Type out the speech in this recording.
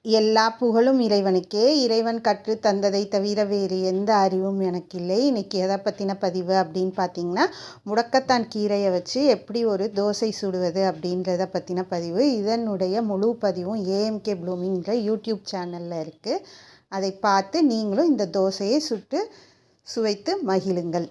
எல்லா புகழும் இறைவனுக்கே. இறைவன் கற்றுத் தந்ததை தவிர வேறு எந்த அறிவும் எனக்கு இல்லை. இன்றைக்கி எதை பற்றின பதிவு அப்படின்னு பார்த்தீங்கன்னா, முடக்கத்தான் கீரையை வச்சு எப்படி ஒரு தோசை சுடுவது அப்படின்றத பற்றின பதிவு. இதனுடைய முழு பதிவும் ஏஎம்கே ப்ளூமிங்கிற யூடியூப் சேனலில் இருக்குது. அதை பார்த்து நீங்களும் இந்த தோசையை சுட்டு சுவைத்து மகிழுங்கள்.